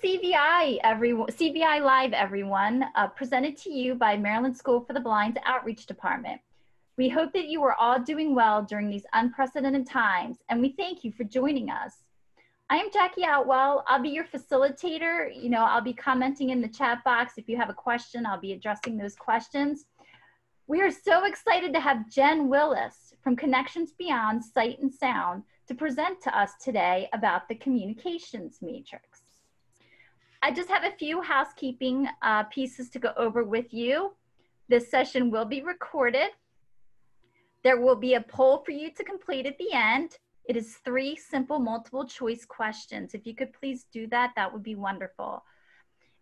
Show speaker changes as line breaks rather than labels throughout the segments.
CVI, everyone. CVI Live, everyone, presented to you by Maryland School for the Blind's Outreach Department. We hope that you are all doing well during these unprecedented times, and we thank you for joining us. I am Jackie Outwell. I'll be your facilitator. I'll be commenting in the chat box. If you have a question, I'll be addressing those questions. We are so excited to have Jenn Willis from Connections Beyond Sight and Sound to present to us today about the communications matrix. I just have a few housekeeping pieces to go over with you. This session will be recorded. There will be a poll for you to complete at the end. It is 3 simple multiple choice questions. If you could please do that, that would be wonderful.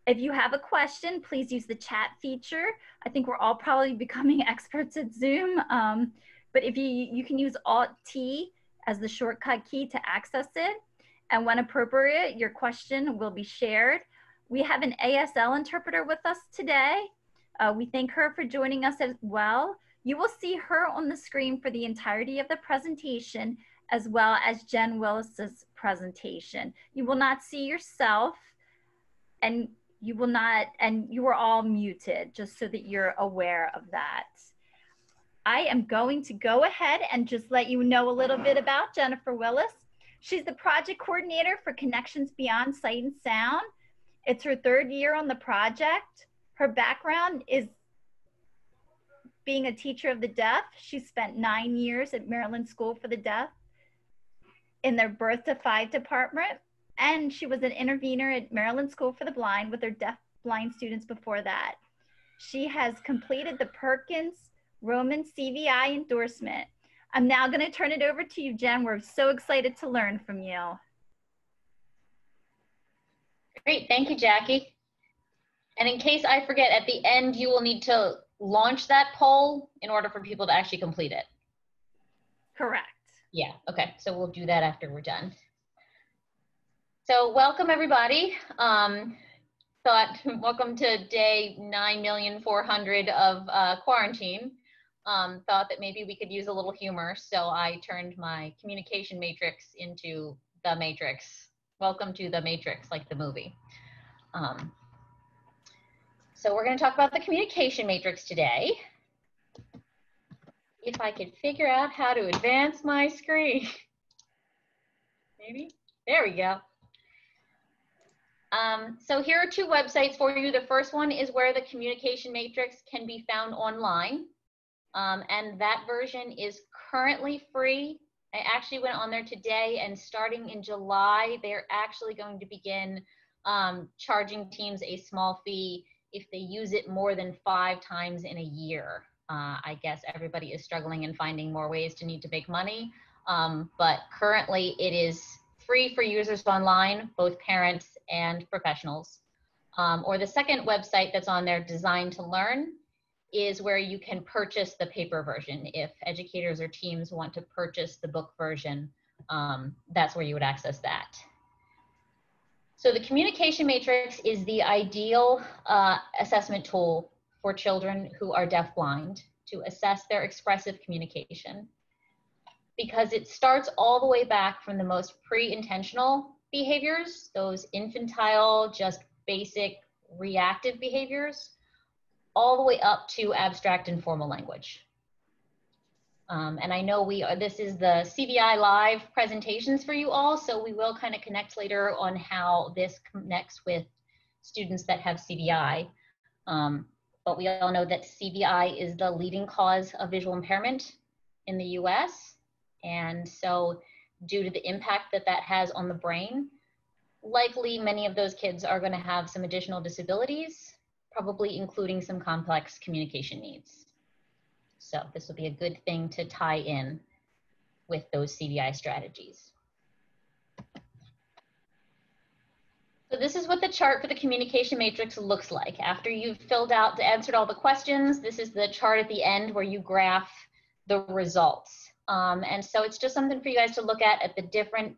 If you have a question, please use the chat feature. I think we're all probably becoming experts at Zoom, but if you can use Alt-T as the shortcut key to access it. And when appropriate, your question will be shared. We have an ASL interpreter with us today. We thank her for joining us as well. You will see her on the screen for the entirety of the presentation, as well as Jenn Willis's presentation. You will not see yourself, and you are all muted, just so that you're aware of that. I am going to go ahead and just let you know a little bit about Jennifer Willis. She's the project coordinator for Connections Beyond Sight and Sound. It's her 3rd year on the project. Her background is being a teacher of the deaf. She spent 9 years at Maryland School for the Deaf in their Birth to 5 department. And she was an intervener at Maryland School for the Blind with her deaf blind students before that. She has completed the Perkins-Roman CVI endorsement. I'm now going to turn it over to you, Jenn. We're so excited to learn from you.
Great, thank you, Jackie. And in case I forget, at the end, you will need to launch that poll in order for people to actually complete it.
Correct.
Yeah, okay, so we'll do that after we're done. So welcome, everybody. Welcome to day 9,400,000 of quarantine. Thought that maybe we could use a little humor, so I turned my communication matrix into the matrix. Welcome to the matrix, like the movie. So we're going to talk about the communication matrix today. If I could figure out how to advance my screen. Maybe? There we go. So here are 2 websites for you. The first one is where the communication matrix can be found online. And that version is currently free. I actually went on there today, and starting in July, they're actually going to begin charging teams a small fee if they use it more than 5 times in a year. I guess everybody is struggling and finding more ways to need to make money, but currently it is free for users online, both parents and professionals. Or the second website that's on there, Designed to Learn, is where you can purchase the paper version. If educators or teams want to purchase the book version, that's where you would access that. So the communication matrix is the ideal assessment tool for children who are deafblind to assess their expressive communication, because it starts all the way back from the most pre-intentional behaviors, those infantile, just basic reactive behaviors, all the way up to abstract and formal language. And I know this is the CVI Live presentations for you all, so we will kind of connect later on how this connects with students that have CVI. But we all know that CVI is the leading cause of visual impairment in the US. And so due to the impact that that has on the brain, likely many of those kids are going to have some additional disabilities, probably including some complex communication needs. So this will be a good thing to tie in with those CVI strategies. So this is what the chart for the communication matrix looks like. After you've answered all the questions, this is the chart at the end where you graph the results. And so it's just something for you guys to look at the different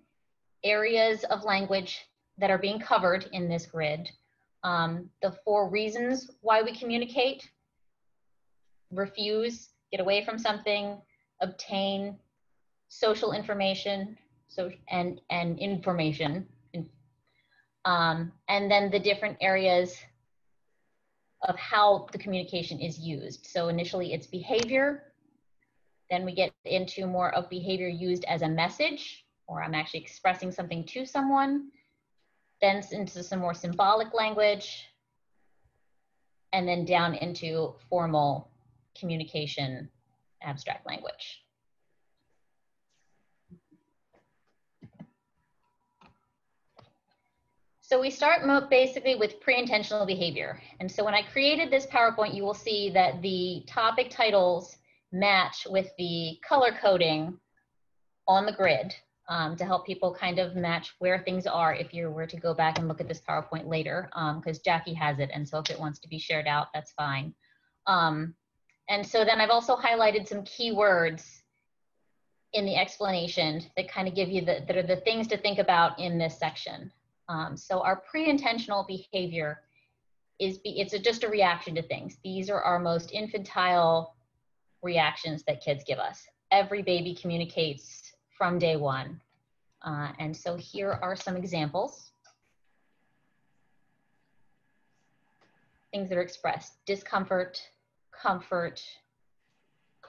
areas of language that are being covered in this grid. The 4 reasons why we communicate: refuse, get away from something, obtain, social information, and information, and then the different areas of how the communication is used. So initially it's behavior, then we get into more of behavior used as a message, or I'm actually expressing something to someone, then into some more symbolic language, and then down into formal communication, abstract language. So we start basically with pre-intentional behavior. And so when I created this PowerPoint, you will see that the topic titles match with the color coding on the grid to help people kind of match where things are if you were to go back and look at this PowerPoint later, because Jackie has it, and so if it wants to be shared out, that's fine. And so then I've also highlighted some keywords in the explanation that kind of give you that are the things to think about in this section. So our pre-intentional behavior it's just a reaction to things. These are our most infantile reactions that kids give us. Every baby communicates from day one. And so here are some examples. Things that are expressed: discomfort, comfort,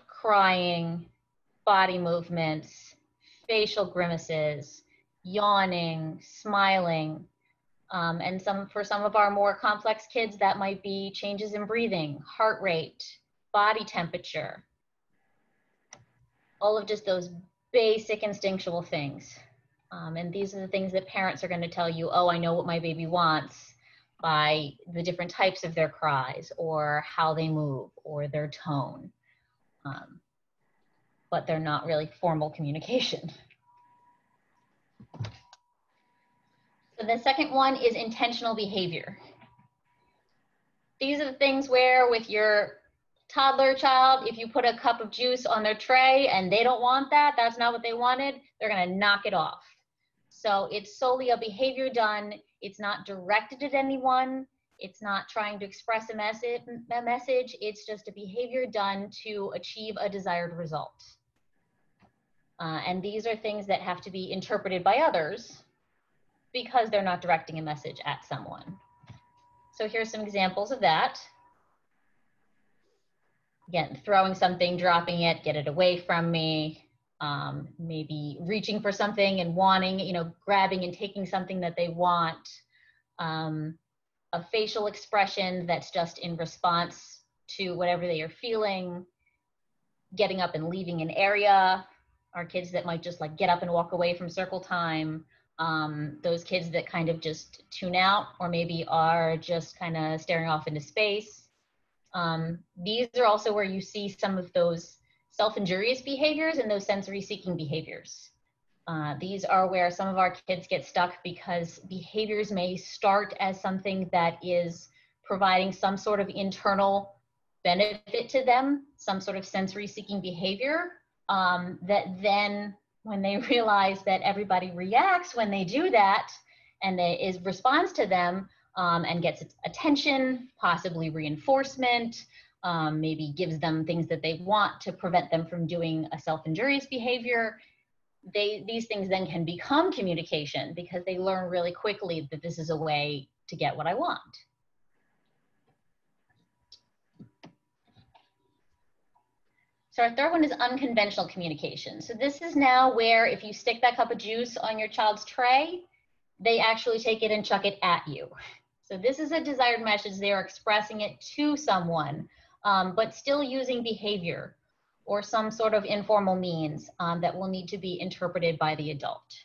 crying, body movements, facial grimaces, yawning, smiling, and for some of our more complex kids, that might be changes in breathing, heart rate, body temperature, all of just those basic instinctual things. And these are the things that parents are going to tell you, oh, I know what my baby wants, by the different types of their cries or how they move or their tone. But they're not really formal communication. So the second one is intentional behavior. These are the things where with your toddler child, if you put a cup of juice on their tray and they don't want that, that's not what they wanted, they're gonna knock it off. So it's solely a behavior done. It's not directed at anyone. It's not trying to express a message. It's just a behavior done to achieve a desired result. And these are things that have to be interpreted by others because they're not directing a message at someone. So here's some examples of that. Again, throwing something, dropping it, get it away from me. Maybe reaching for something and wanting, grabbing and taking something that they want. A facial expression that's just in response to whatever they are feeling. Getting up and leaving an area. Our kids that might just like get up and walk away from circle time. Those kids that kind of just tune out or maybe are just kind of staring off into space. These are also where you see some of those self-injurious behaviors and those sensory-seeking behaviors. These are where some of our kids get stuck because behaviors may start as something that is providing some sort of internal benefit to them, some sort of sensory-seeking behavior, that then when they realize that everybody reacts when they do that and responds to them and gets attention, possibly reinforcement, maybe gives them things that they want to prevent them from doing a self-injurious behavior, these things then can become communication because they learn really quickly that this is a way to get what I want. So our third one is unconventional communication. So this is now where if you stick that cup of juice on your child's tray, they actually take it and chuck it at you. So this is a desired message. They are expressing it to someone, but still using behavior or some sort of informal means that will need to be interpreted by the adult.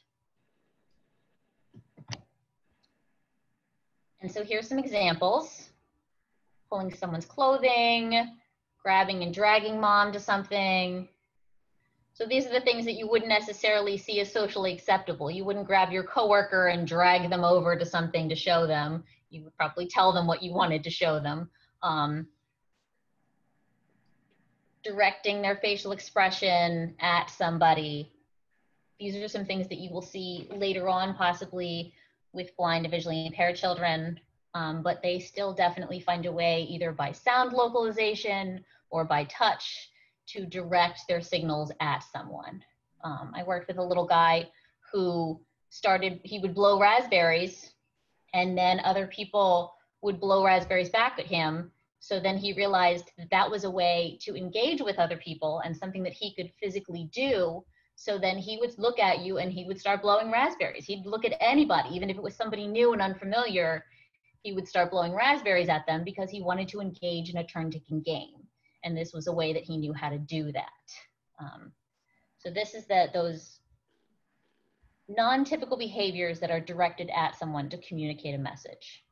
And so here's some examples. Pulling someone's clothing, grabbing and dragging mom to something. So these are the things that you wouldn't necessarily see as socially acceptable. You wouldn't grab your coworker and drag them over to something to show them. You would probably tell them what you wanted to show them. Directing their facial expression at somebody. These are some things that you will see later on, possibly with blind and visually impaired children, but they still definitely find a way either by sound localization or by touch to direct their signals at someone. I worked with a little guy who he would blow raspberries And then other people would blow raspberries back at him. So then he realized that that was a way to engage with other people and something that he could physically do. So then he would look at you and he would start blowing raspberries. He'd look at anybody, even if it was somebody new and unfamiliar, he would start blowing raspberries at them because he wanted to engage in a turn-taking game. And this was a way that he knew how to do that. So this is those non-typical behaviors that are directed at someone to communicate a message.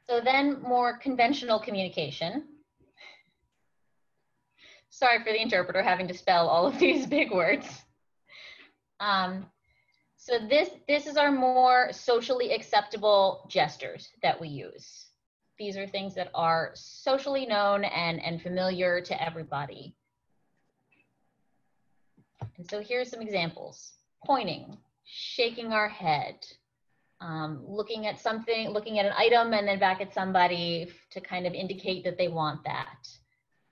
So then more conventional communication. Sorry for the interpreter having to spell all of these big words. So this is our more socially acceptable gestures that we use. These are things that are socially known and familiar to everybody. And so here's some examples. Pointing, shaking our head, looking at something, looking at an item and then back at somebody to kind of indicate that they want that.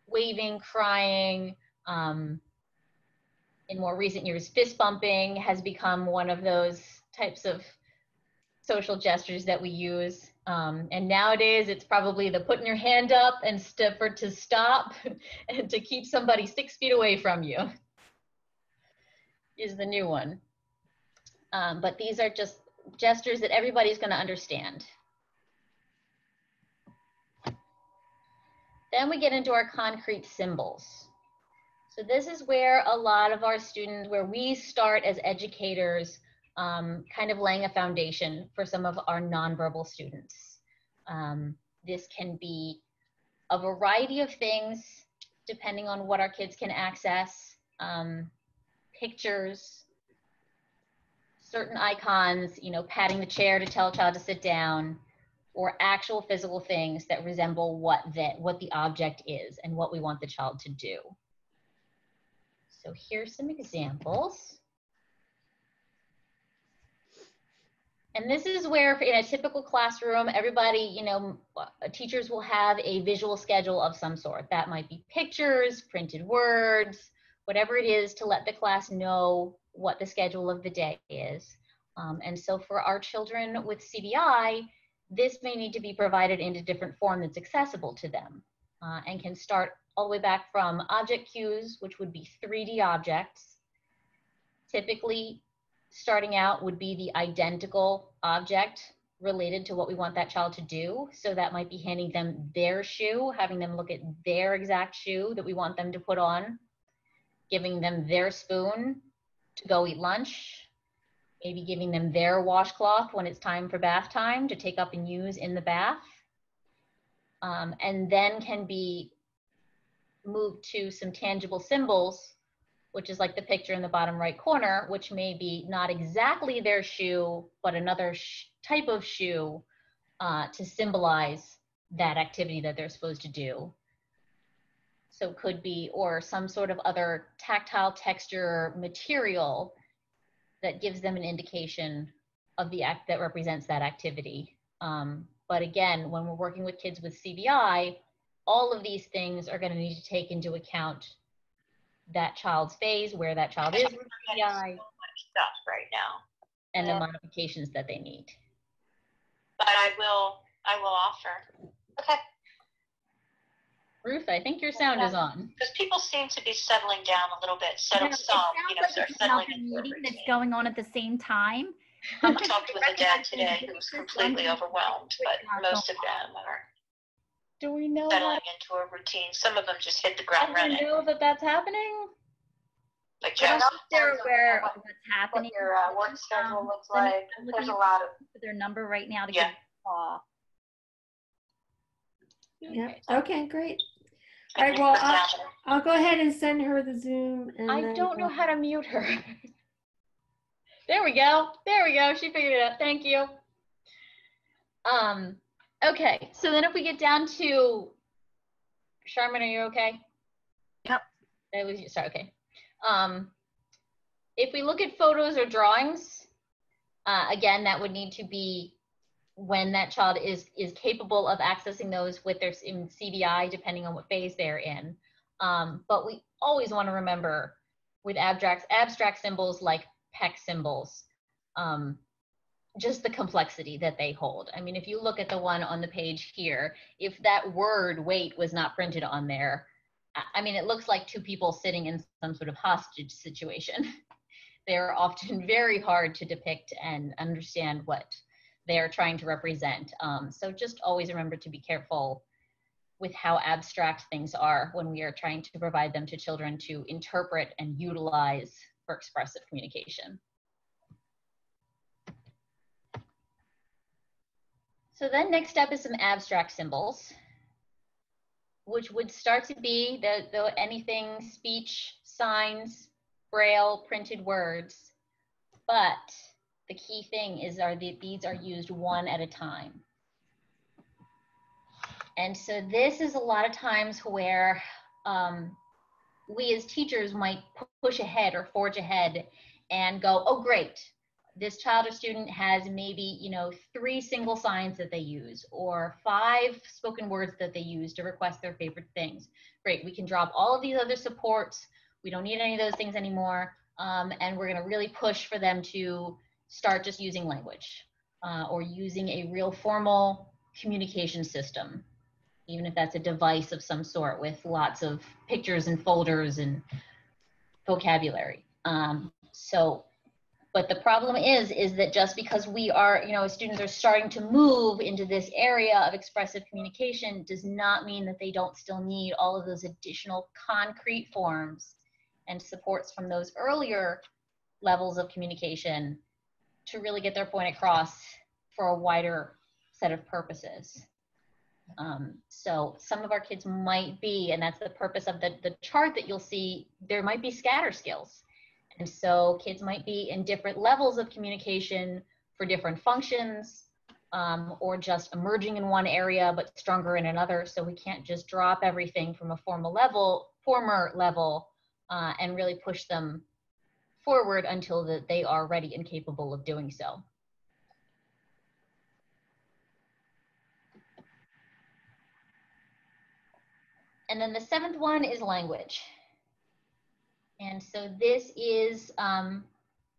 Waving, crying, in more recent years, fist bumping has become one of those types of social gestures that we use. And nowadays it's probably the putting your hand up and to stop and to keep somebody 6 feet away from you is the new one. But these are just gestures that everybody's going to understand. Then we get into our concrete symbols. So this is where a lot of our students, where we start as educators, kind of laying a foundation for some of our nonverbal students. This can be a variety of things depending on what our kids can access. Pictures, certain icons, you know, patting the chair to tell a child to sit down, or actual physical things that resemble what the object is and what we want the child to do. So here's some examples. And this is where in a typical classroom, everybody, you know, teachers will have a visual schedule of some sort. That might be pictures, printed words, whatever it is to let the class know what the schedule of the day is. And so for our children with CVI, this may need to be provided in a different form that's accessible to them, and can start all the way back from object cues, which would be 3D objects. Typically, starting out would be the identical object related to what we want that child to do. So that might be handing them their shoe, having them look at their exact shoe that we want them to put on, giving them their spoon to go eat lunch, maybe giving them their washcloth when it's time for bath time to take up and use in the bath, and then can be moved to some tangible symbols, which is like the picture in the bottom right corner, which may be not exactly their shoe, but another type of shoe to symbolize that activity that they're supposed to do. So it could be, or some sort of other tactile texture material that gives them an indication of the act that represents that activity. But again, when we're working with kids with CVI, all of these things are going to need to take into account that child's phase, where that child is with CVI,
stuff right now,
and the modifications that they need.
But I will offer. Okay.
Ruth, I think your sound is on.
Because people seem to be settling down a little bit. Some, you know,
like
they're settling into a
meeting
routine.
that's going on at the same time.
I talked with a dad today who was completely overwhelmed, but most of them are
Do we know
settling into a routine. Some of them just hit the ground running.
Do we know that that's happening?
Like
I don't know
just
if they're aware of what's happening.
what your work schedule looks like. There's a lot of
their number right now to give a call.
Yeah. Okay, great. All right, well, I'll go ahead and send her the Zoom. And
I don't know how to mute her. There we go. There we go. She figured it out. Thank you. Okay, so then if we get down to, Charmin, are you okay?
Yep.
That was you. Sorry, okay. If we look at photos or drawings, again, that would need to be when that child is capable of accessing those with their in CVI, depending on what phase they're in. But we always want to remember with abstract symbols like PEC symbols, just the complexity that they hold. I mean, if you look at the one on the page here, if that word wait was not printed on there, I mean, it looks like two people sitting in some sort of hostage situation. They're often very hard to depict and understand what they're trying to represent. So just always remember to be careful with how abstract things are when we are trying to provide them to children to interpret and utilize for expressive communication. So then next up is some abstract symbols, which would start to be anything speech, signs, braille, printed words. But the key thing is these are used one at a time. And so this is a lot of times where we as teachers might push ahead or forge ahead and go, oh, great. This child or student has maybe, 3 single signs that they use or 5 spoken words that they use to request their favorite things. Great, we can drop all of these other supports. We don't need any of those things anymore. And we're gonna really push for them to start just using language or using a real formal communication system, even if that's a device of some sort with lots of pictures and folders and vocabulary. But the problem is that just because we are, students are starting to move into this area of expressive communication does not mean that they don't still need all of those additional concrete forms and supports from those earlier levels of communication to really get their point across for a wider set of purposes. So some of our kids might be, and that's the purpose of the chart that you'll see, there might be scatter skills. And so kids might be in different levels of communication for different functions, or just emerging in one area but stronger in another. So we can't just drop everything from a former level, and really push them forward until that they are ready and capable of doing so. And then the 7th one is language. And so this is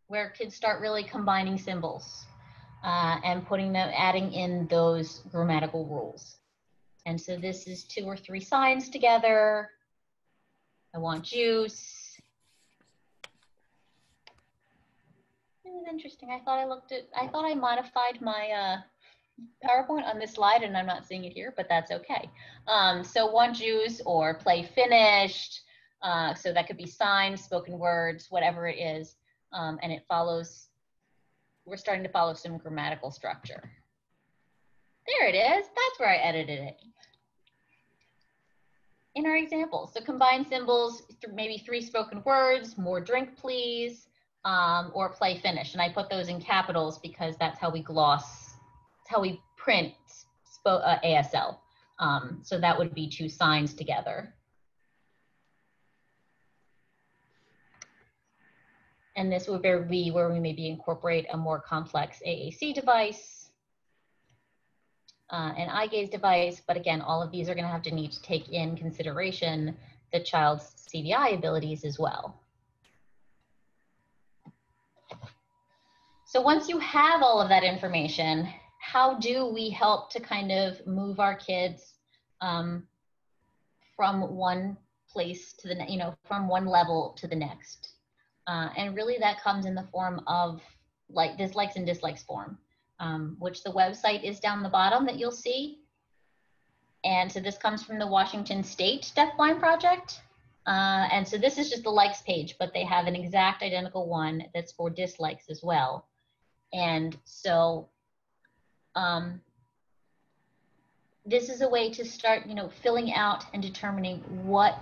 where kids start really combining symbols and adding in those grammatical rules. And so this is 2 or 3 signs together. I want juice. It was interesting. I thought I modified my PowerPoint on this slide and I'm not seeing it here, but that's okay. So want juice or play finished. So that could be signs, spoken words, whatever it is. And it follows, we're starting to follow some grammatical structure. There it is. That's where I edited it. In our example, so combine symbols, maybe 3 spoken words, more drink please, or play finish. And I put those in capitals because that's how we gloss, that's how we print ASL. So that would be 2 signs together. And this would be where we maybe incorporate a more complex AAC device, an eye gaze device. But again, all of these are going to need to take in consideration the child's CVI abilities as well. So once you have all of that information, how do we help to kind of move our kids from one place to the, from one level to the next? And really that comes in the form of dislikes and dislikes form, which the website is down the bottom that you'll see. And so this comes from the Washington State Deafblind Project. And so this is just the likes page, but they have an exact identical one that's for dislikes as well. And so this is a way to start, filling out and determining what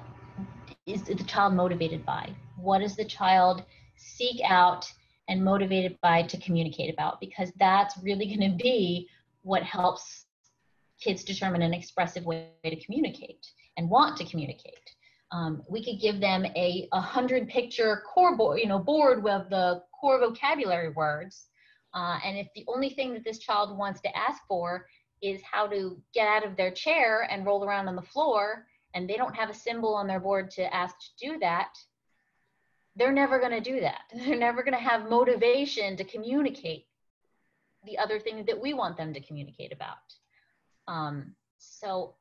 is the child motivated by? What does the child seek out and motivated by to communicate about? Because that's really going to be what helps kids determine an expressive way to communicate and want to communicate. We could give them a 100-picture core board, board with the core vocabulary words. And if the only thing that this child wants to ask for is how to get out of their chair and roll around on the floor, and they don't have a symbol on their board to ask to do that, they're never going to do that. They're never going to have motivation to communicate the other things that we want them to communicate about. So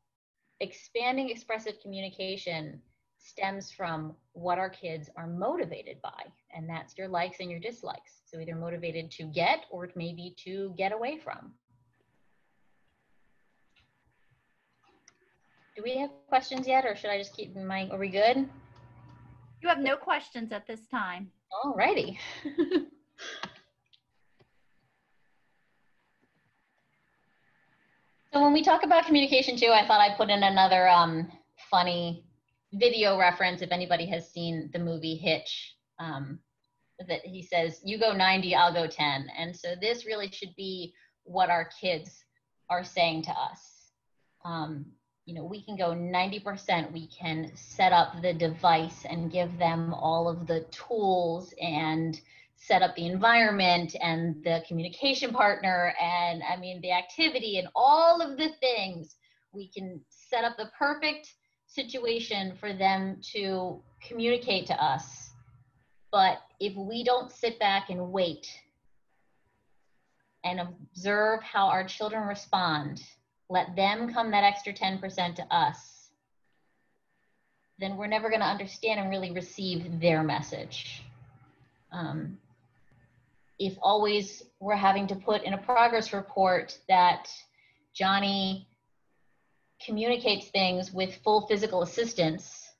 expanding expressive communication stems from what our kids are motivated by, and that's your likes and your dislikes. So either motivated to get or maybe to get away from. Do we have questions yet, or should I just keep in mind? Are we good?
You have no questions at this time.
All righty. So when we talk about communication too, I thought I'd put in another funny video reference. If anybody has seen the movie Hitch, that he says, you go 90, I'll go 10. And so this really should be what our kids are saying to us. You know, we can go 90%. We can set up the device and give them all of the tools and set up the environment and the communication partner and I mean the activity and all of the things. We can set up the perfect situation for them to communicate to us. But if we don't sit back and wait and observe how our children respond, let them come that extra 10% to us, then we're never going to understand and really receive their message. If always we're having to put in a progress report that Johnny communicates things with full physical assistance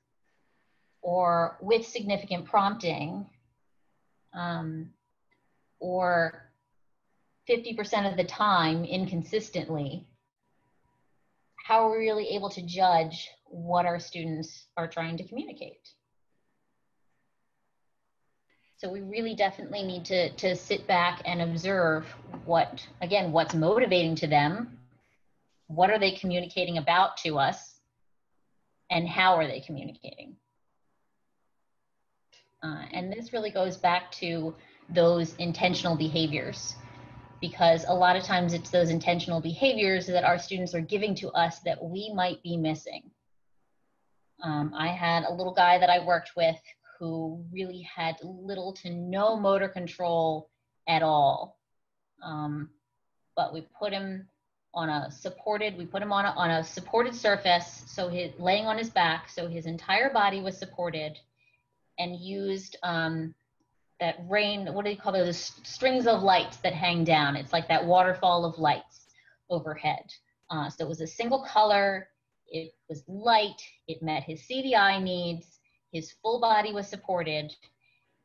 or with significant prompting, or 50% of the time inconsistently, how are we really able to judge what our students are trying to communicate? So we really definitely need to sit back and observe what, again, what's motivating to them, what are they communicating about to us, and how are they communicating? And this really goes back to those intentional behaviors, because a lot of times it's those intentional behaviors that our students are giving to us that we might be missing. I had a little guy that I worked with who really had little to no motor control at all. But we put him on a supported, on a supported surface, so laying on his back, so his entire body was supported, and used that rain, what do you call those, strings of lights that hang down. It's like that waterfall of lights overhead. So it was a single color, it was light, it met his CVI needs, his full body was supported,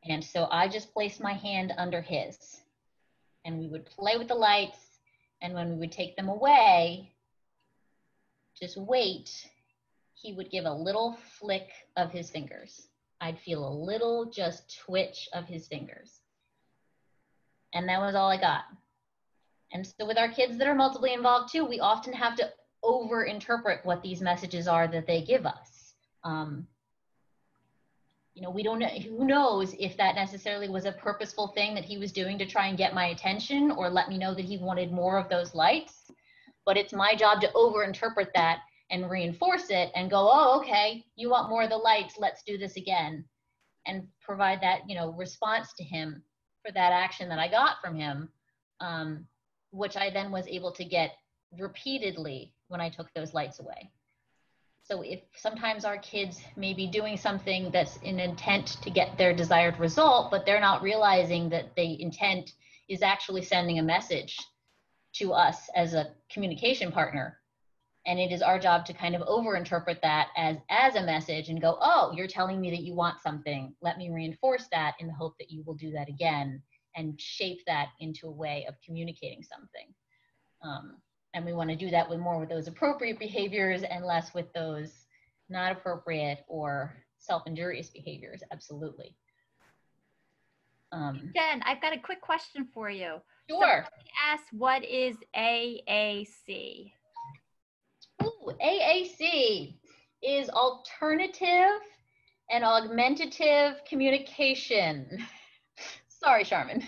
and so I just placed my hand under his, and we would play with the lights, and when we would take them away, just wait, he would give a little flick of his fingers. I'd feel a little just twitch of his fingers. And that was all I got. And so with our kids that are multiply involved too, we often have to over-interpret what these messages are that they give us. You know, we don't know, who knows if that necessarily was a purposeful thing that he was doing to try and get my attention or let me know that he wanted more of those lights. But it's my job to over-interpret that and reinforce it and go, oh, okay, you want more of the lights, let's do this again. And provide that, you know, response to him for that action that I got from him, which I then was able to get repeatedly when I took those lights away. So if sometimes our kids may be doing something that's in intent to get their desired result, but they're not realizing that the intent is actually sending a message to us as a communication partner. And it is our job to kind of over-interpret that as a message and go, oh, you're telling me that you want something. Let me reinforce that in the hope that you will do that again and shape that into a way of communicating something. And we want to do that with more with those appropriate behaviors and less with those not appropriate or self-injurious behaviors. Absolutely.
Jen, I've got a quick question for you.
Sure.
Somebody asked, what is AAC?
Ooh, AAC is alternative and augmentative communication. Sorry, Charmin.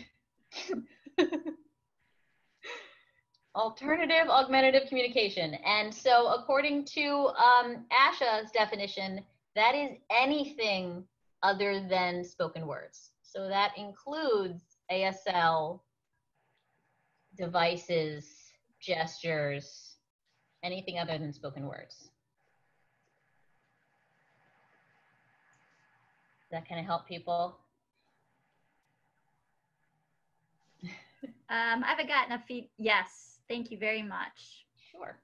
Alternative augmentative communication. And so according to ASHA's definition, that is anything other than spoken words. So that includes ASL, devices, gestures, anything other than spoken words. Does that kind of help people?
I haven't gotten a feed. Yes, thank you very much.
Sure.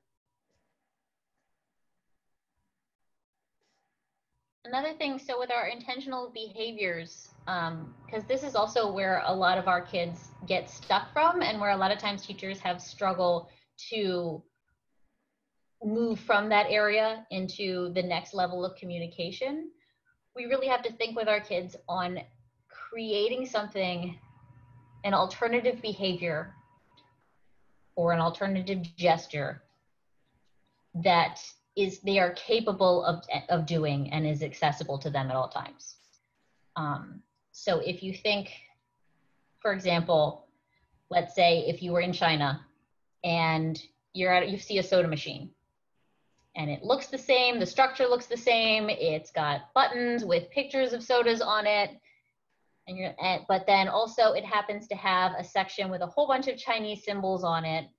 Another thing, so with our intentional behaviors, because this is also where a lot of our kids get stuck from, and where a lot of times teachers have struggled to move from that area into the next level of communication. We really have to think with our kids on creating something, an alternative behavior or an alternative gesture that they are capable of doing and is accessible to them at all times. So if you think, for example, let's say if you were in China and you see a soda machine and it looks the same, the structure looks the same, it's got buttons with pictures of sodas on it, but then also it happens to have a section with a whole bunch of Chinese symbols on it,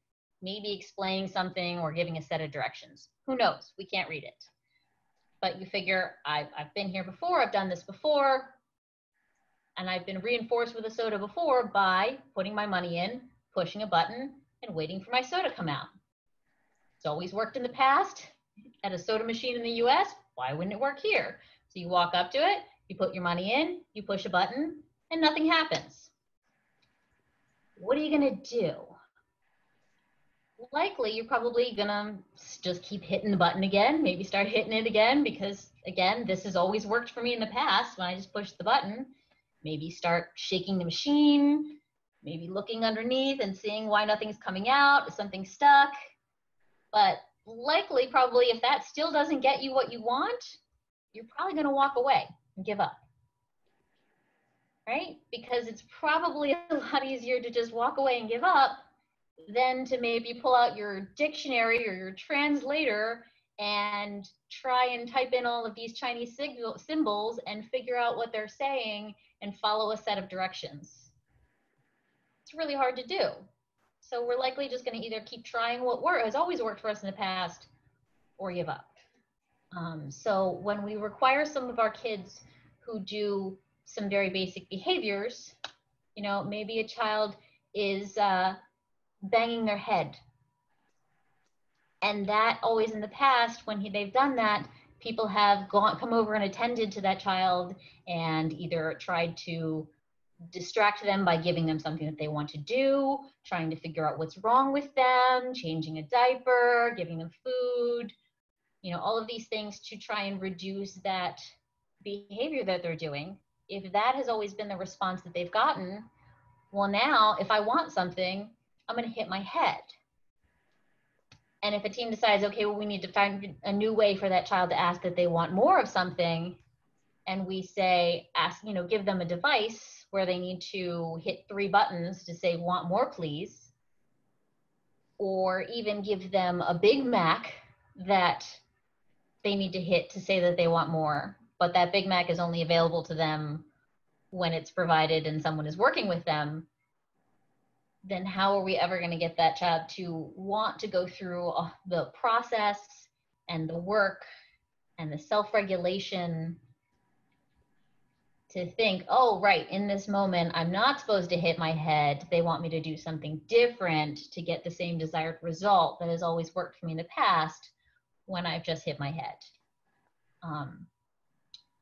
maybe explaining something or giving a set of directions. Who knows? We can't read it. But you figure, I've been here before, I've done this before, and I've been reinforced with a soda before by putting my money in, pushing a button, and waiting for my soda to come out. It's always worked in the past at a soda machine in the US. Why wouldn't it work here? So you walk up to it, you put your money in, you push a button, and nothing happens. What are you gonna do? Likely, you're probably gonna just keep hitting the button again, maybe start hitting it again, because again, this has always worked for me in the past when I just push the button. Maybe start shaking the machine, maybe looking underneath and seeing why nothing's coming out, is something stuck. But likely, probably, if that still doesn't get you what you want, you're probably gonna walk away and give up. Right? Because it's probably a lot easier to just walk away and give up than to maybe pull out your dictionary or your translator and try and type in all of these Chinese symbols and figure out what they're saying and follow a set of directions. It's really hard to do. So we're likely just going to either keep trying what has always worked for us in the past or give up. So when we require some of our kids who do some very basic behaviors, you know, maybe a child is banging their head. And that always in the past, when they've done that, people have come over and attended to that child and either tried to distract them by giving them something that they want to do, trying to figure out what's wrong with them, changing a diaper, giving them food, you know, all of these things to try and reduce that behavior that they're doing. If that has always been the response that they've gotten, well, now if I want something, I'm going to hit my head. And if a team decides, okay, well, we need to find a new way for that child to ask that they want more of something, and we say, give them a device where they need to hit 3 buttons to say, want more, please, or even give them a Big Mac that they need to hit to say that they want more, but that Big Mac is only available to them when it's provided and someone is working with them, then how are we ever going to get that child to want to go through the process and the work and the self-regulation to think, oh, right, in this moment, I'm not supposed to hit my head. They want me to do something different to get the same desired result that has always worked for me in the past when I've just hit my head.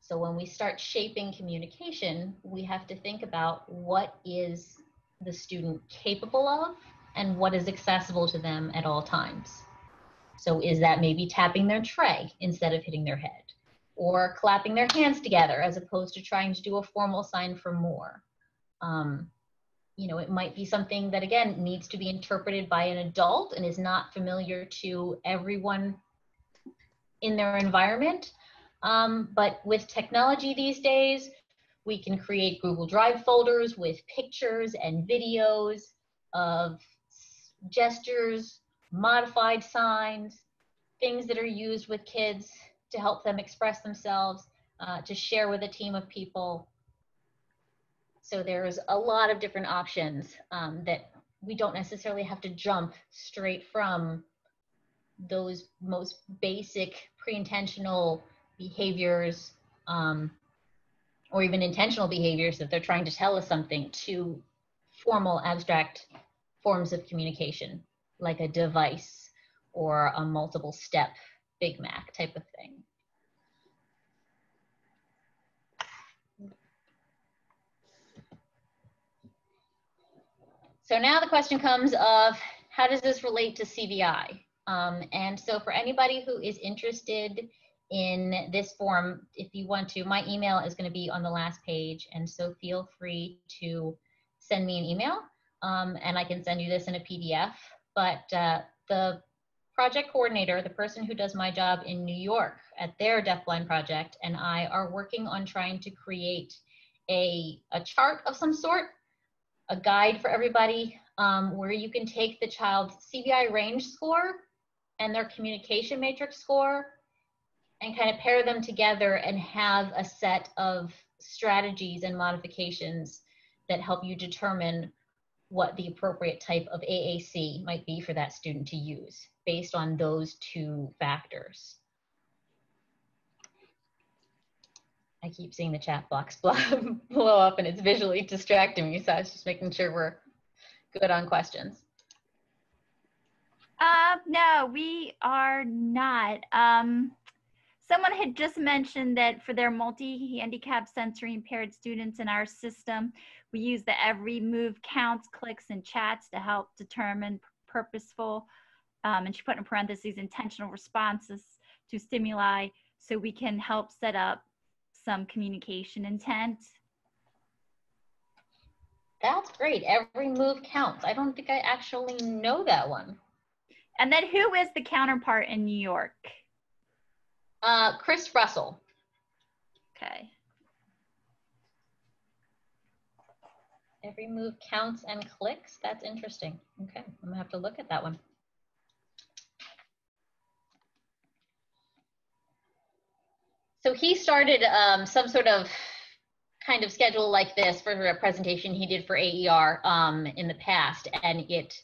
So when we start shaping communication, we have to think about what is the student capable of and what is accessible to them at all times. So is that maybe tapping their tray instead of hitting their head, or clapping their hands together as opposed to trying to do a formal sign for more? It might be something that, again, needs to be interpreted by an adult and is not familiar to everyone in their environment. But with technology these days, we can create Google Drive folders with pictures and videos of gestures, modified signs, things that are used with kids to help them express themselves. to share with a team of people. So there's a lot of different options that we don't necessarily have to jump straight from those most basic pre-intentional behaviors or even intentional behaviors that they're trying to tell us something to formal abstract forms of communication, like a device or a multiple step Big Mac type of thing. So now the question comes of, how does this relate to CVI? And so for anybody who is interested in this form, if you want to, my email is going to be on the last page, and so feel free to send me an email, and I can send you this in a PDF. But the project coordinator, the person who does my job in New York at their deafblind project, and I are working on trying to create a chart of some sort, a guide for everybody, where you can take the child's CVI range score and their communication matrix score and kind of pair them together and have a set of strategies and modifications that help you determine what the appropriate type of AAC might be for that student to use based on those two factors. I keep seeing the chat box blow up and it's visually distracting me, so I was just making sure we're good on questions.
No, we are not. Someone had just mentioned that for their multi-handicap sensory impaired students in our system, we use the every move counts, clicks, and chats to help determine purposeful, and she put in parentheses, intentional responses to stimuli, so we can help set up some communication intent.
That's great. Every move counts. I don't think I actually know that one.
And then who is the counterpart in New York?
Chris Russell.
Okay.
Every move counts and clicks. That's interesting. Okay, I'm gonna have to look at that one. So he started some sort of kind of schedule like this for a presentation he did for AER in the past, and it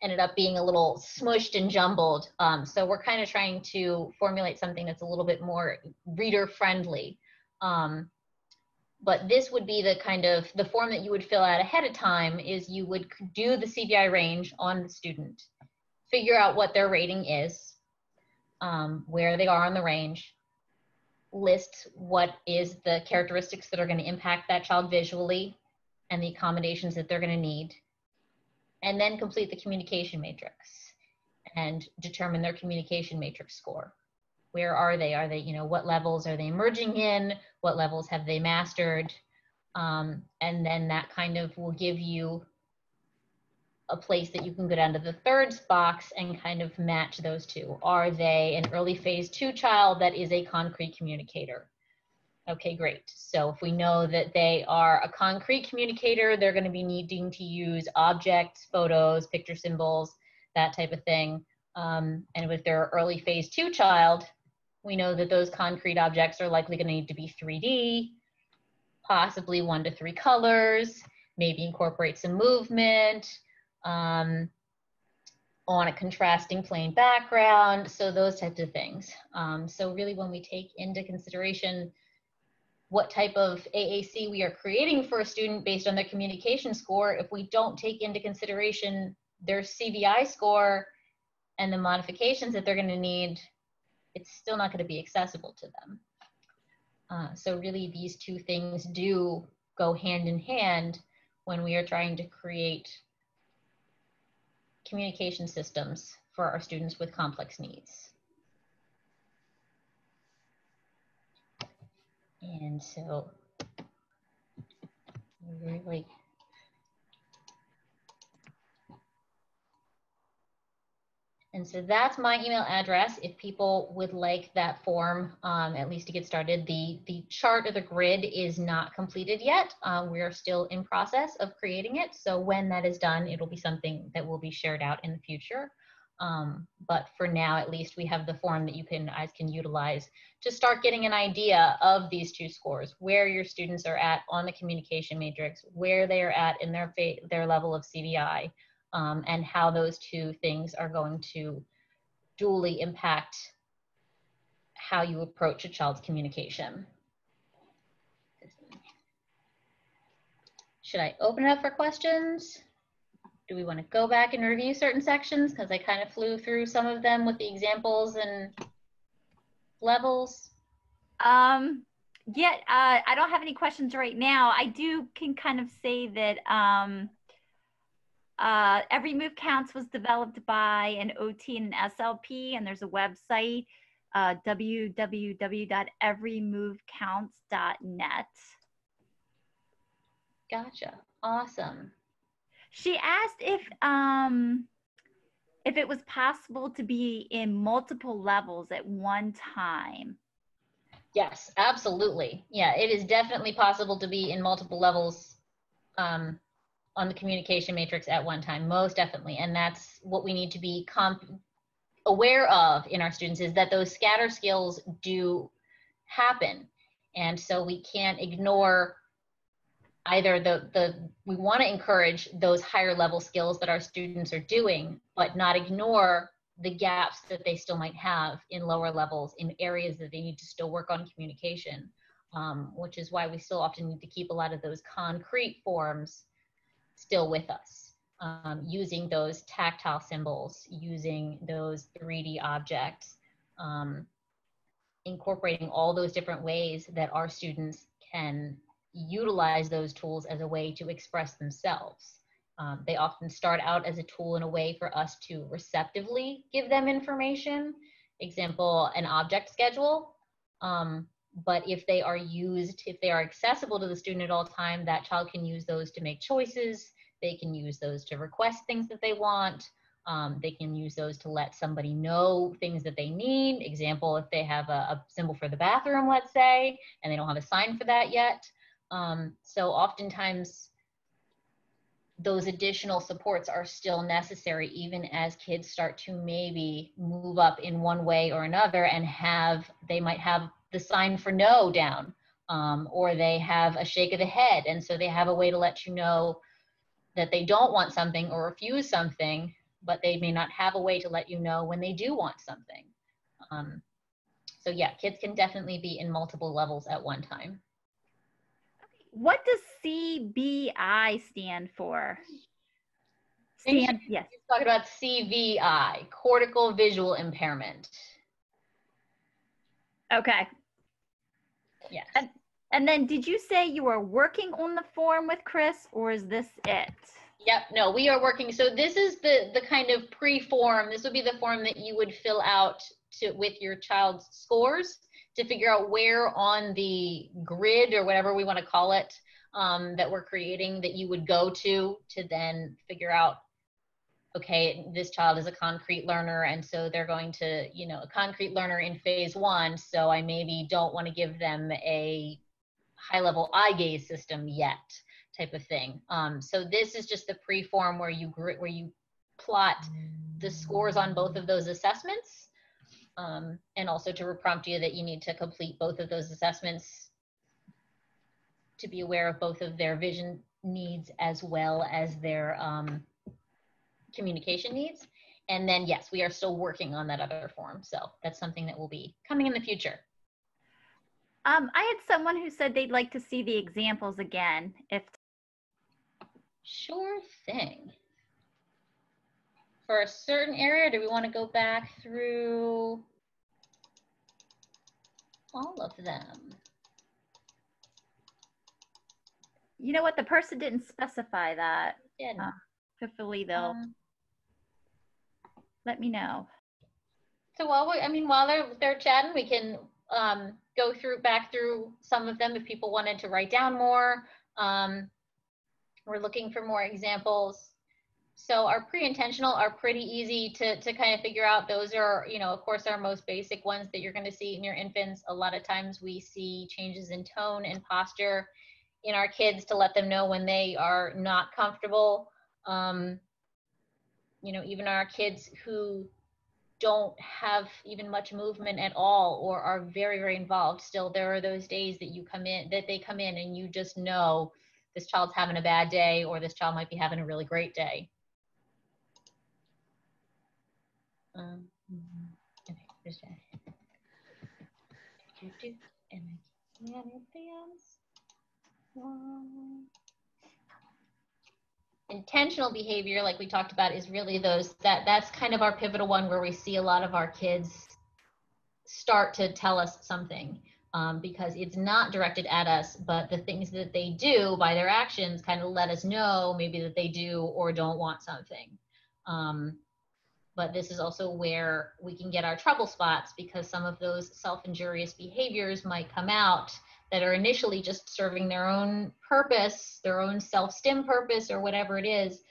ended up being a little smushed and jumbled. So we're kind of trying to formulate something that's a little bit more reader friendly. But this would be the kind of, the form that you would fill out ahead of time is you would do the CVI range on the student, figure out what their rating is, where they are on the range, list what is the characteristics that are going to impact that child visually and the accommodations that they're going to need, and then complete the communication matrix and determine their communication matrix score. Where are they? Are they, you know, what levels are they emerging in? What levels have they mastered? And then that kind of will give you a place that you can go down to the third box and kind of match those two. Are they an early phase 2 child that is a concrete communicator? Okay, great. So if we know that they are a concrete communicator, they're going to be needing to use objects, photos, picture symbols, that type of thing. And with their early phase 2 child, we know that those concrete objects are likely going to need to be 3D, possibly 1 to 3 colors, maybe incorporate some movement on a contrasting plain background. So those types of things. So really when we take into consideration what type of AAC we are creating for a student based on their communication score, if we don't take into consideration their CVI score and the modifications that they're going to need, it's still not going to be accessible to them. So really these two things do go hand in hand when we are trying to create communication systems for our students with complex needs. And so really, and so that's my email address if people would like that form, at least to get started. The chart or the grid is not completed yet. We're still in process of creating it. So when that is done, it'll be something that will be shared out in the future. But for now, at least, we have the form that you guys can utilize to start getting an idea of these two scores, where your students are at on the communication matrix, where they are at in their level of CVI, and how those two things are going to dually impact how you approach a child's communication. Should I open it up for questions? Do we want to go back and review certain sections? Because I kind of flew through some of them with the examples and levels.
Yeah, I don't have any questions right now. I can kind of say that Every Move Counts was developed by an OT and an SLP, and there's a website, www.everymovecounts.net.
Gotcha. Awesome.
She asked if it was possible to be in multiple levels at one time.
Yes, absolutely. Yeah, it is definitely possible to be in multiple levels on the communication matrix at one time, most definitely. And that's what we need to be aware of in our students, is that those scatter skills do happen. And so we can't ignore either we want to encourage those higher level skills that our students are doing, but not ignore the gaps that they still might have in lower levels, in areas that they need to still work on communication, which is why we still often need to keep a lot of those concrete forms still with us, using those tactile symbols, using those 3D objects, incorporating all those different ways that our students can utilize those tools as a way to express themselves. They often start out as a tool and a way for us to receptively give them information. Example, an object schedule. But if they are accessible to the student at all time, that child can use those to make choices. They can use those to request things that they want. They can use those to let somebody know things that they need. Example, if they have a symbol for the bathroom, let's say, and they don't have a sign for that yet. So oftentimes, those additional supports are still necessary, even as kids start to maybe move up in one way or another, and they might have the sign for no down, or they have a shake of the head, and so they have a way to let you know that they don't want something or refuse something, but they may not have a way to let you know when they do want something. So yeah, kids can definitely be in multiple levels at one time.
What does CVI stand for?
Yes. Talking about CVI, cortical visual impairment.
Okay.
Yes.
And then did you say you were working on the form with Chris, or is this it?
Yep, no, we are working. So this is the kind of pre-form. This would be the form that you would fill out with your child's scores to figure out where on the grid, or whatever we want to call it, that we're creating, that you would go to then figure out, okay, this child is a concrete learner, and so they're going to, a concrete learner in phase 1, so I maybe don't want to give them a high-level eye gaze system yet, type of thing. So this is just the pre-form where you plot the scores on both of those assessments, and also to prompt you that you need to complete both of those assessments to be aware of both of their vision needs as well as their communication needs. And then, yes, we are still working on that other form. So that's something that will be coming in the future.
I had someone who said they'd like to see the examples again.
Sure thing. For a certain area, do we want to go back through all of them?
You know what? The person didn't specify that.
Yeah.
Hopefully they'll let me know.
So while they're chatting, we can go back through some of them if people wanted to write down more. We're looking for more examples. So our pre-intentional are pretty easy to kind of figure out. Those are, of course, our most basic ones that you're going to see in your infants. A lot of times we see changes in tone and posture in our kids to let them know when they are not comfortable. you know, even our kids who don't have even much movement at all or are very, very involved, still there are those days that they come in and you just know this child's having a bad day or this child might be having a really great day. Okay, there's Jen. Intentional behavior, like we talked about, is really that's kind of our pivotal one where we see a lot of our kids start to tell us something, because it's not directed at us, but the things that they do by their actions kind of let us know maybe that they do or don't want something. But this is also where we can get our trouble spots, because some of those self-injurious behaviors might come out that are initially just serving their own purpose, their own self-stim purpose or whatever it is.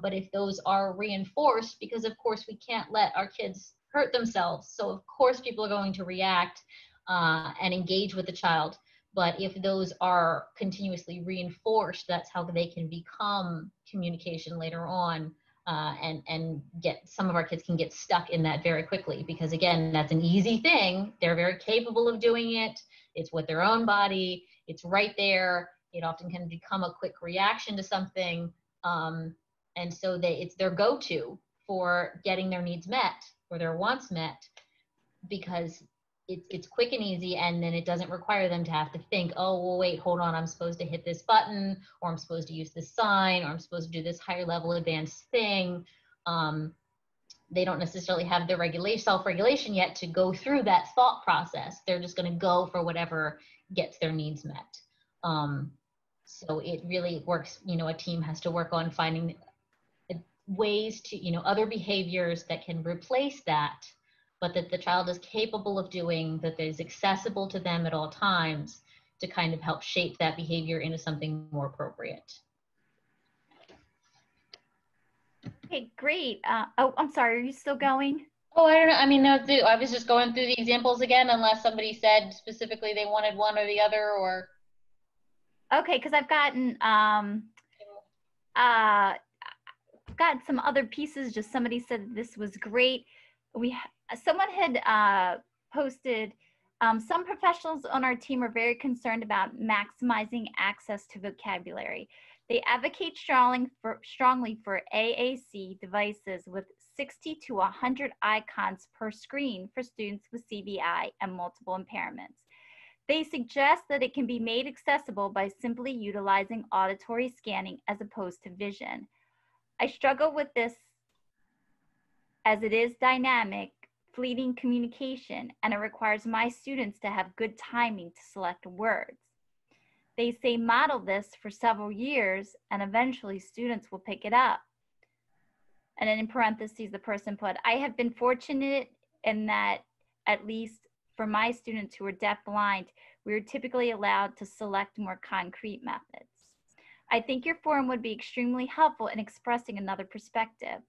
But if those are reinforced, because of course we can't let our kids hurt themselves. So of course people are going to react and engage with the child. But if those are continuously reinforced, that's how they can become communication later on. And get some of our kids can get stuck in that very quickly, because again, that's an easy thing. They're very capable of doing it. It's with their own body. It's right there. It often can become a quick reaction to something. And so it's their go-to for getting their needs met or their wants met, because it's quick and easy, and then it doesn't require them to have to think, oh, well, wait, hold on, I'm supposed to hit this button, or I'm supposed to use this sign, or I'm supposed to do this higher level advanced thing. They don't necessarily have the self-regulation yet to go through that thought process. They're just going to go for whatever gets their needs met. So it really works, you know, a team has to work on finding ways to, you know, other behaviors that can replace that, but that the child is capable of doing, that is accessible to them at all times, to kind of help shape that behavior into something more appropriate.
Okay, great. Oh, I'm sorry, are you still going?
Oh, I don't know. I mean, no, I was just going through the examples again, unless somebody said specifically they wanted one or the other, or.
Okay, because I've gotten some other pieces. Just somebody said this was great. Someone had posted, some professionals on our team are very concerned about maximizing access to vocabulary. They advocate strongly for AAC devices with 60 to 100 icons per screen for students with CVI and multiple impairments. They suggest that it can be made accessible by simply utilizing auditory scanning as opposed to vision. I struggle with this as it is dynamic, fleeting communication, and it requires my students to have good timing to select words. They say model this for several years and eventually students will pick it up. And then in parentheses, the person put, I have been fortunate in that, at least for my students who are deafblind, we are typically allowed to select more concrete methods. I think your forum would be extremely helpful in expressing another perspective.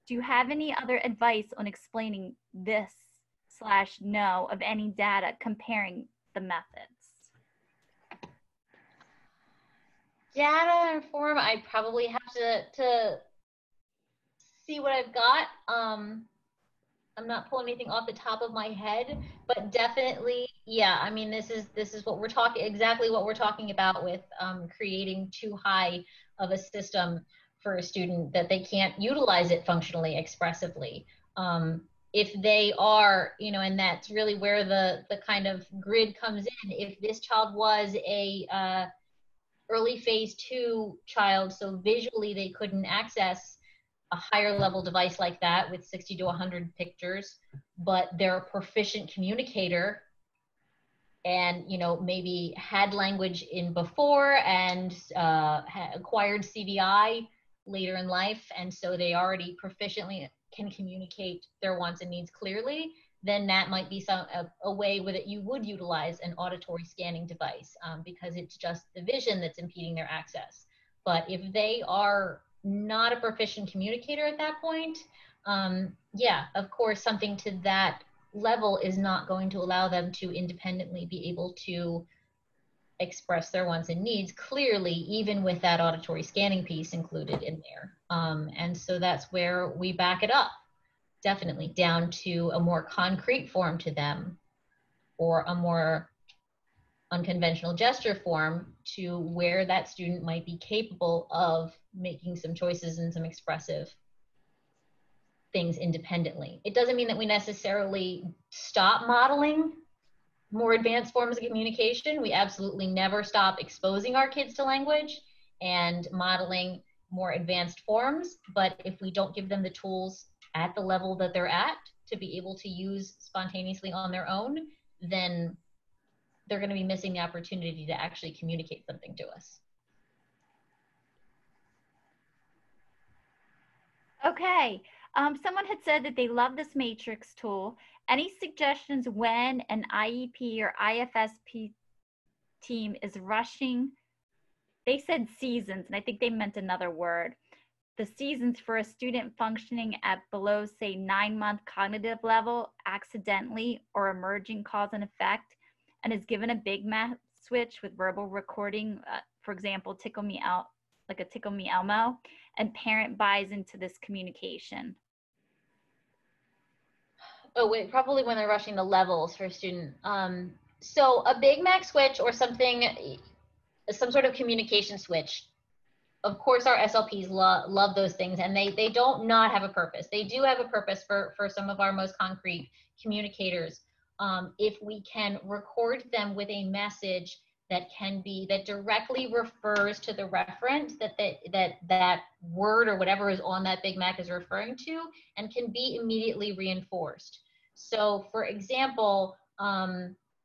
Do you have any other advice on explaining this/no of any data comparing the methods?
Data and forum, I probably have to see what I've got. I'm not pulling anything off the top of my head, but definitely, yeah. I mean, this is what we're exactly what we're talking about with creating too high of a system for a student that they can't utilize it functionally, expressively. If they are, you know, and that's really where the kind of grid comes in. If this child was a early phase 2 child, so visually they couldn't access a higher level device like that with 60 to 100 pictures, but they're a proficient communicator and, you know, maybe had language in before and acquired CVI later in life, and so they already proficiently can communicate their wants and needs clearly, then that might be a way that you would utilize an auditory scanning device, because it's just the vision that's impeding their access. But if they are not a proficient communicator at that point, yeah, of course, something to that level is not going to allow them to independently be able to express their wants and needs clearly, even with that auditory scanning piece included in there. And so that's where we back it up, definitely, down to a more concrete form to them, or a more unconventional gesture form to where that student might be capable of making some choices and some expressive things independently. It doesn't mean that we necessarily stop modeling more advanced forms of communication. We absolutely never stop exposing our kids to language and modeling more advanced forms, but if we don't give them the tools at the level that they're at to be able to use spontaneously on their own, then they're going to be missing the opportunity to actually communicate something to us.
Okay. Someone had said that they love this matrix tool. Any suggestions when an IEP or IFSP team is rushing? They said seasons, and I think they meant another word. The seasons for a student functioning at below, say, 9-month cognitive level, accidentally or emerging cause and effect, and is given a Big Mac switch with verbal recording, for example, tickle me out, like a tickle me Elmo, and parent buys into this communication.
Oh, wait, probably when they're rushing the levels for a student. So a Big Mac switch or something, some sort of communication switch. Of course, our SLPs love those things, and they don't not have a purpose. They do have a purpose for some of our most concrete communicators. If we can record them with a message that directly refers to the referent that word or whatever is on that Big Mac is referring to, and can be immediately reinforced. So, for example,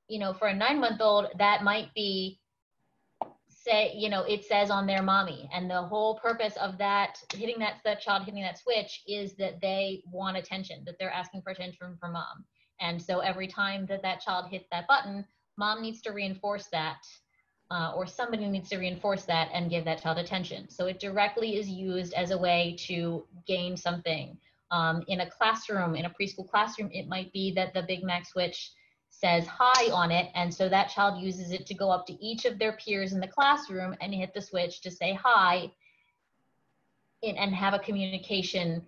you know, for a 9-month-old, that might be, say, you know, it says on their mommy, and the whole purpose of that child hitting that switch is that they want attention, that they're asking for attention from mom. And so every time that child hits that button, mom needs to reinforce that, or somebody needs to reinforce that and give that child attention. So it directly is used as a way to gain something. In a classroom, in a preschool classroom, it might be that the Big Mac switch says hi on it, and so that child uses it to go up to each of their peers in the classroom and hit the switch to say hi and have a communication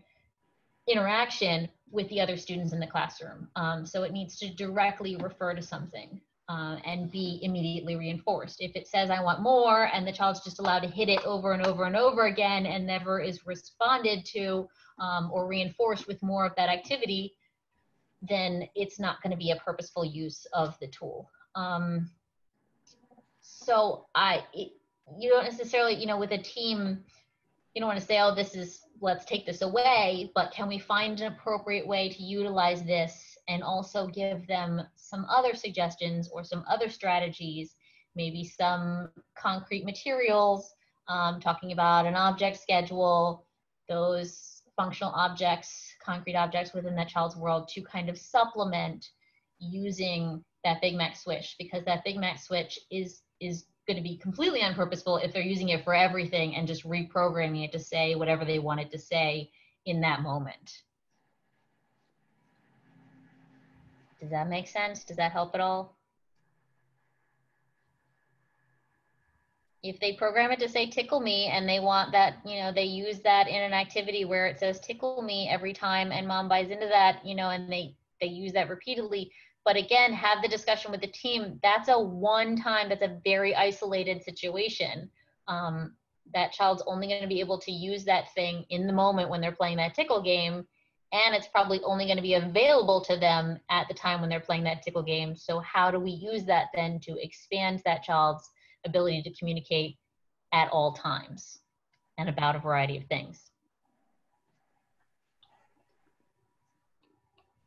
interaction with the other students in the classroom. So it needs to directly refer to something and be immediately reinforced. If it says I want more and the child's just allowed to hit it over and over and over again and never is responded to or reinforced with more of that activity, then it's not going to be a purposeful use of the tool. So you don't necessarily, you know, with a team, you don't want to say, oh, let's take this away, but can we find an appropriate way to utilize this and also give them some other suggestions or some other strategies, maybe some concrete materials, talking about an object schedule, those functional objects, concrete objects within that child's world to kind of supplement using that Big Mac switch, because that Big Mac switch is going to be completely unpurposeful if they're using it for everything and just reprogramming it to say whatever they wanted to say in that moment. Does that make sense? Does that help at all? If they program it to say tickle me and they want that, you know, they use that in an activity where it says tickle me every time and mom buys into that, you know, and they use that repeatedly. But again, have the discussion with the team. That's a one-time, that's a very isolated situation. That child's only going to be able to use that thing in the moment when they're playing that tickle game. And it's probably only going to be available to them at the time when they're playing that tickle game. So how do we use that then to expand that child's ability to communicate at all times and about a variety of things?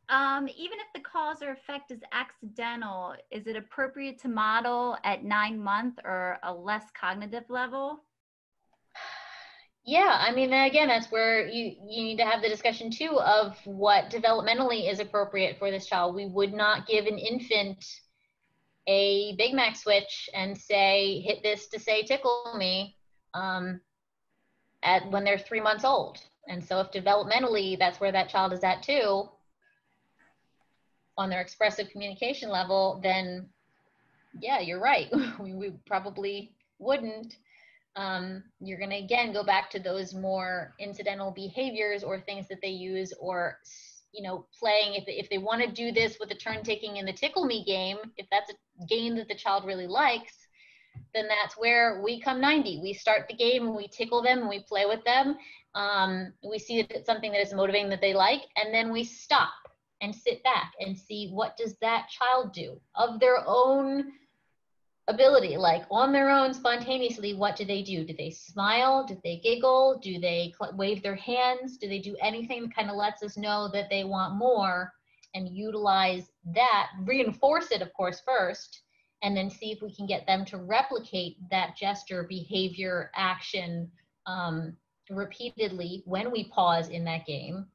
Even if the cause or effect is accidental, is it appropriate to model at 9-month or a less cognitive level?
Yeah, I mean, again, that's where you need to have the discussion too of what developmentally is appropriate for this child. We would not give an infant a Big Mac switch and say, hit this to say tickle me when they're 3 months old. And so if developmentally that's where that child is at too, on their expressive communication level, then yeah, you're right. We probably wouldn't. You're going to, again, go back to those more incidental behaviors or things that they use, or, you know, playing. If they want to do this with the turn taking and the tickle me game, if that's a game that the child really likes, then that's where we come 90. We start the game and we tickle them and we play with them. We see that it's something that is motivating, that they like, and then we stop and sit back and see, what does that child do of their own ability, like on their own, spontaneously? What do they do? Do they smile? Do they giggle? Do they wave their hands? Do they do anything that kind of lets us know that they want more, and utilize that, reinforce it, of course, first, and then see if we can get them to replicate that gesture, behavior, action repeatedly when we pause in that game,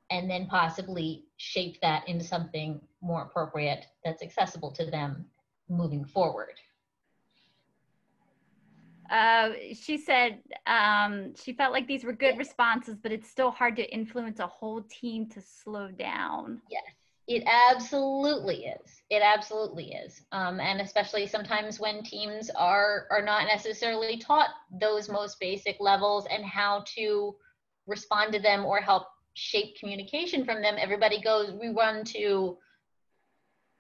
and then possibly shape that into something more appropriate that's accessible to them moving forward.
She said she felt like these were good responses, but it's still hard to influence a whole team to slow down.
Yes, it absolutely is. It absolutely is. And especially sometimes when teams are not necessarily taught those most basic levels and how to respond to them or help shape communication from them, we run to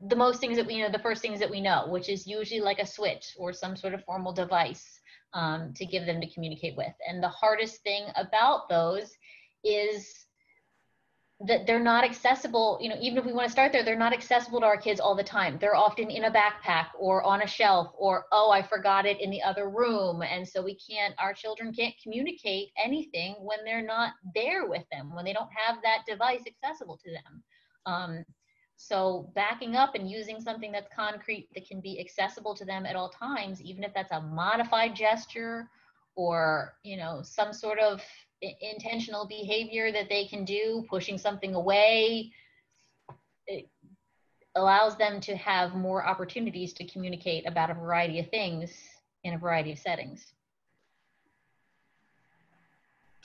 the most things that we know, the first things that we know, which is usually like a switch or some sort of formal device to give them to communicate with. And the hardest thing about those is that they're not accessible. You know, even if we want to start there, they're not accessible to our kids all the time. They're often in a backpack or on a shelf, or, oh, I forgot it in the other room. And so our children can't communicate anything when they're not there with them, when they don't have that device accessible to them. So backing up and using something that's concrete, that can be accessible to them at all times, even if that's a modified gesture or, you know, some sort of intentional behavior that they can do, pushing something away, it allows them to have more opportunities to communicate about a variety of things in a variety of settings.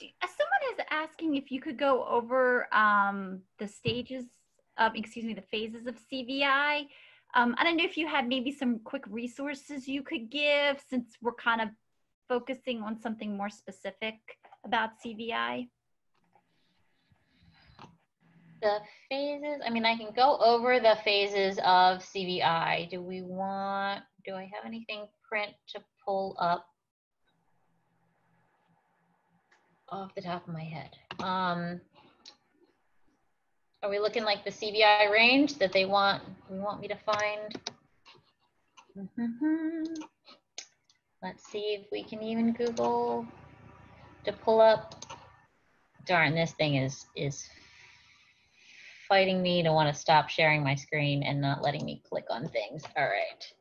Someone is asking if you could go over the phases of CVI. I don't know if you have maybe some quick resources you could give, since we're kind of focusing on something more specific about CVI.
The phases, I mean, I can go over the phases of CVI. Do I have anything print to pull up off the top of my head? Are we looking like the CVI range that we want me to find? Let's see if we can even Google to pull up. Darn, this thing is fighting me to want to stop sharing my screen and not letting me click on things. All right.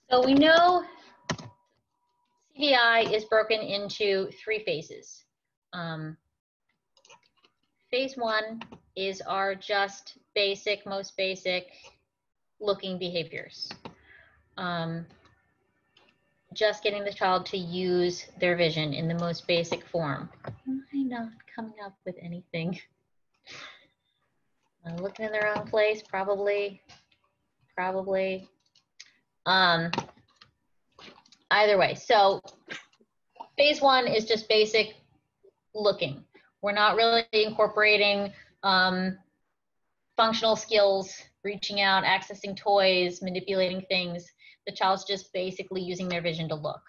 So we know CVI is broken into 3 phases. Phase 1 is our just most basic looking behaviors. Just getting the child to use their vision in the most basic form. Am I not coming up with anything? Am I looking in the wrong place? Probably. Either way, so phase 1 is just basic looking. We're not really incorporating functional skills, reaching out, accessing toys, manipulating things. The child's just basically using their vision to look.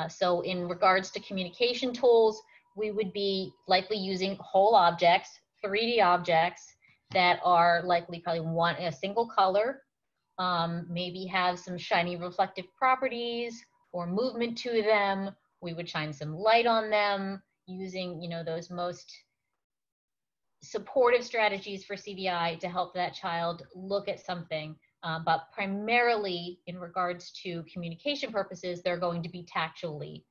So in regards to communication tools, we would be likely using whole objects, 3D objects that are likely probably a single color, maybe have some shiny reflective properties or movement to them. We would shine some light on them using, you know, those most supportive strategies for CVI to help that child look at something. But primarily in regards to communication purposes, they're going to be tactually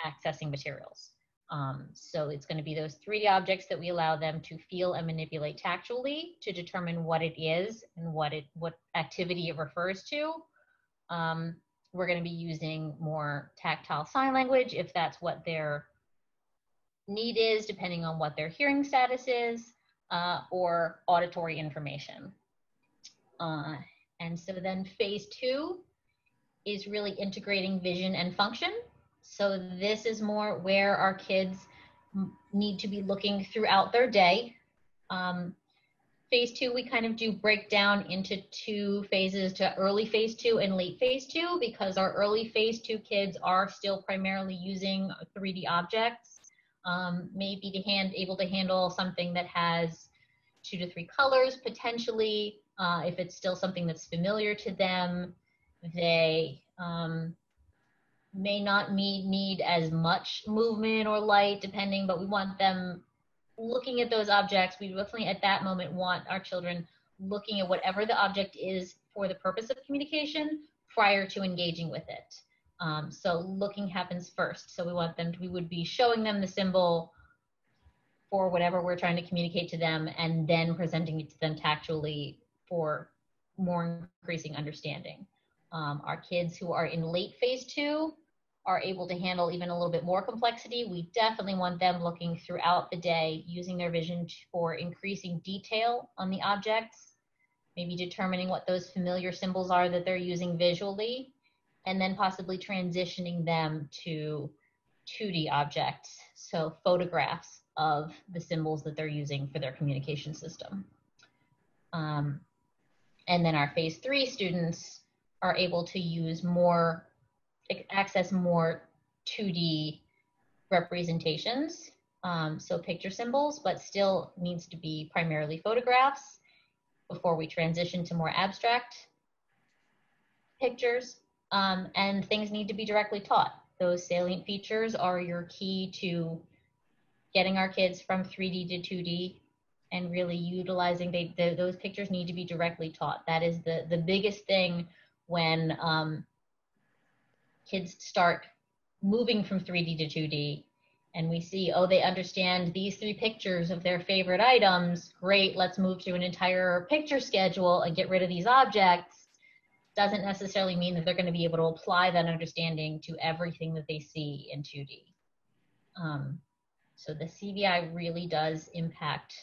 accessing materials. So it's going to be those 3D objects that we allow them to feel and manipulate tactually to determine what it is and what activity it refers to. We're going to be using more tactile sign language if that's what their need is, depending on what their hearing status is. or auditory information. And so then phase 2 is really integrating vision and function. So this is more where our kids need to be looking throughout their day. Phase 2, we kind of do break down into 2 phases, to early phase 2 and late phase 2, because our early phase 2 kids are still primarily using 3D objects, maybe able to handle something that has 2 to 3 colors potentially. If it's still something that's familiar to them, they may not need as much movement or light depending, but we want them looking at those objects. We definitely at that moment want our children looking at whatever the object is for the purpose of communication prior to engaging with it. So looking happens first. So we would be showing them the symbol for whatever we're trying to communicate to them, and then presenting it to them tactually for more increasing understanding. Our kids who are in late phase 2 are able to handle even a little bit more complexity. We definitely want them looking throughout the day, using their vision for increasing detail on the objects, maybe determining what those familiar symbols are that they're using visually, and then possibly transitioning them to 2D objects, so photographs of the symbols that they're using for their communication system. And then our phase 3 students are able to access more 2D representations, so picture symbols, but still needs to be primarily photographs before we transition to more abstract pictures, and things need to be directly taught. Those salient features are your key to getting our kids from 3D to 2D and really utilizing, those pictures need to be directly taught. That is the biggest thing when kids start moving from 3D to 2D, and we see, oh, they understand these 3 pictures of their favorite items. Great, let's move to an entire picture schedule and get rid of these objects. Doesn't necessarily mean that they're going to be able to apply that understanding to everything that they see in 2D. So the CVI really does impact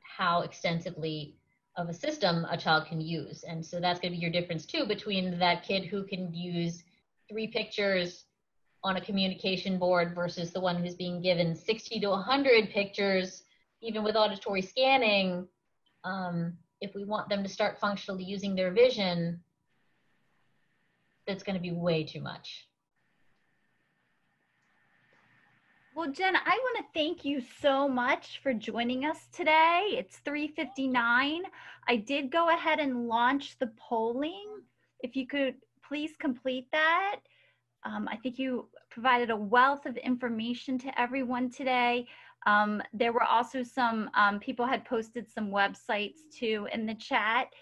how extensively of a system a child can use. And so that's going to be your difference too between that kid who can use 3 pictures on a communication board versus the one who's being given 60 to 100 pictures, even with auditory scanning. If we want them to start functionally using their vision, that's going to be way too much.
Well, Jen, I want to thank you so much for joining us today. It's 3:59. I did go ahead and launch the polling. If you could please complete that. I think you provided a wealth of information to everyone today. There were also some people had posted some websites too in the chat.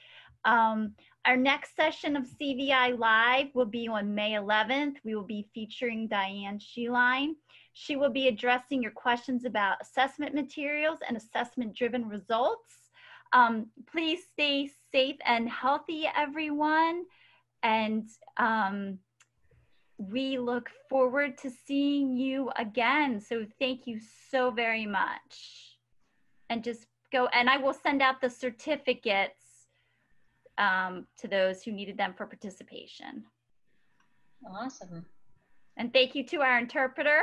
Our next session of CVI Live will be on May 11th. We will be featuring Diane Sheline. She will be addressing your questions about assessment materials and assessment-driven results. Please stay safe and healthy, everyone. And we look forward to seeing you again. So thank you so very much. And just go, and I will send out the certificates to those who needed them for participation.
Awesome.
And thank you to our interpreter.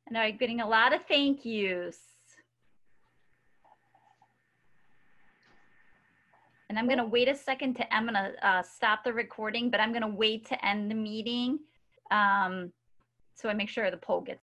And I'm getting a lot of thank yous. And I'm going to wait a second I'm going to stop the recording, but I'm going to wait to end the meeting so I make sure the poll gets